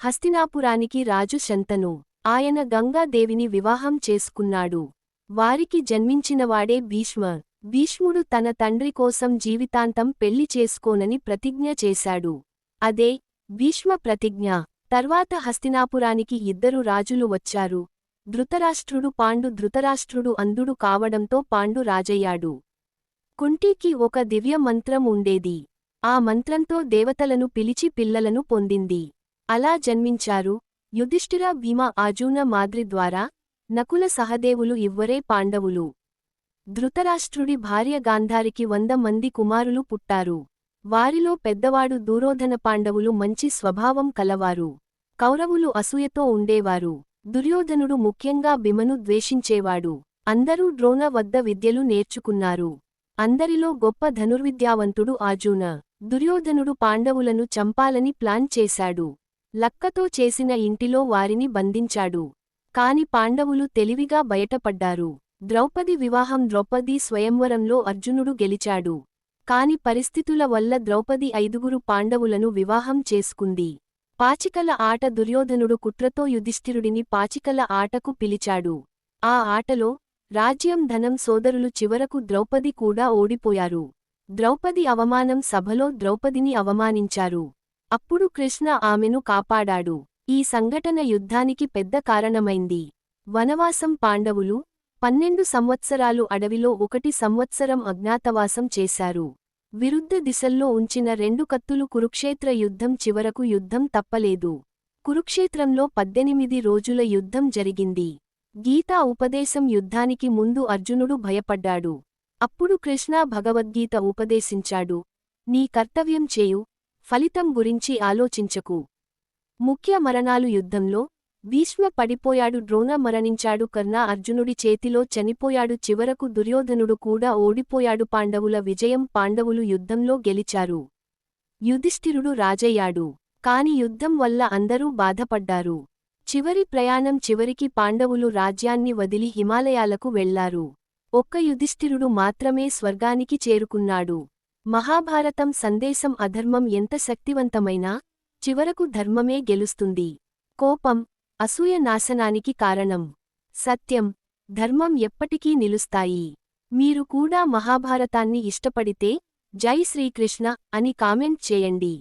హస్తినాపురానికి రాజు శంతను. ఆయన గంగాదేవిని వివాహం చేసుకున్నాడు. వారికి జన్మించినవాడే భీష్ముడు తన తండ్రి కోసం జీవితాంతం పెళ్లి చేసుకోనని ప్రతిజ్ఞ చేశాడు. అదే భీష్మ ప్రతిజ్ఞ. తర్వాత హస్తినాపురానికి ఇద్దరు రాజులు వచ్చారు. ధృతరాష్ట్రుడు అంధుడు కావడంతో పాండు రాజయ్యాడు. కుంటికి ఒక దివ్య మంత్రం ఉండేది. ఆ మంత్రంతో దేవతలను పిలిచి పిల్లలను పొందింది. అలా జన్మించారు యుధిష్ఠిర, భీమ, అర్జున, మాద్రి ద్వారా నకుల, సహదేవులు ఇవ్వరే పాండవులు. ధృతరాష్ట్రుడి భార్య గాంధారికి 100 మంది కుమారులు పుట్టారు. వారిలో పెద్దవాడు దుర్యోధన. పాండవులు మంచి స్వభావం కలవారు. కౌరవులు అసూయతో ఉండేవారు. దుర్యోధనుడు ముఖ్యంగా భీమను ద్వేషించేవాడు. అందరూ ద్రోణ వద్ద విద్యలు నేర్చుకున్నారు. అందరిలో గొప్ప ధనుర్విద్యావంతుడు అర్జున. దుర్యోధనుడు పాండవులను చంపాలని ప్లాన్ చేశాడు. లక్కతో చేసిన ఇంటిలో వారిని బంధించాడు. కాని పాండవులు తెలివిగా బయటపడ్డారు. ద్రౌపది వివాహం. ద్రౌపది స్వయంవరంలో అర్జునుడు గెలిచాడు. కాని పరిస్థితుల వల్ల ద్రౌపది 5గురు పాండవులను వివాహం చేసుకుంది. పాచికల ఆట. దుర్యోధనుడు కుట్రతో యుధిష్ఠిరుడిని పాచికల ఆటకు పిలిచాడు. ఆ ఆటలో రాజ్యం, ధనం, సోదరులు, చివరకు ద్రౌపది కూడా ఓడిపోయారు. ద్రౌపది అవమానం. సభలో ద్రౌపదిని అవమానించారు. అప్పుడు కృష్ణ ఆమెను కాపాడాడు. ఈ సంఘటన యుద్ధానికి పెద్ద కారణమైంది. వనవాసం. పాండవులు 12 సంవత్సరాలు అడవిలో, 1 సంవత్సరం అజ్ఞాతవాసం చేశారు. విరుద్ధ దిశల్లో ఉంచిన 2 కత్తులు. కురుక్షేత్ర యుద్ధం. చివరకు యుద్ధం తప్పలేదు. కురుక్షేత్రంలో 18 రోజుల యుద్ధం జరిగింది. గీతా ఉపదేశం. యుద్ధానికి ముందు అర్జునుడు భయపడ్డాడు. అప్పుడు కృష్ణ భగవద్గీత ఉపదేశించాడు. నీ కర్తవ్యం చేయు, ఫలితం గురించి ఆలోచించకు. ముఖ్య మరణాలు. యుద్ధంలో భీష్మ పడిపోయాడు. ద్రోణ మరణించాడు. కర్ణ అర్జునుడి చేతిలో చనిపోయాడు. చివరకు దుర్యోధనుడు కూడా ఓడిపోయాడు. పాండవుల విజయం. పాండవులు యుద్ధంలో గెలిచారు. యుధిష్ఠిరుడు రాజయ్యాడు. కాని యుద్ధం వల్ల అందరూ బాధపడ్డారు. చివరి ప్రయాణం. చివరికి పాండవులు రాజ్యాన్ని వదిలి హిమాలయాలకు వెళ్లారు. ఒక్క యుధిష్ఠిరుడు మాత్రమే స్వర్గానికి చేరుకున్నాడు. మహాభారతం సందేశం. అధర్మం ఎంత శక్తివంతమైనా చివరకు ధర్మమే గెలుస్తుంది. కోపం, అసూయ నాశనానికి కారణం. సత్యం, ధర్మం ఎప్పటికీ నిలుస్తాయి. మీరు కూడా మహాభారతాన్ని ఇష్టపడితే జై శ్రీకృష్ణ అని కామెంట్ చేయండి.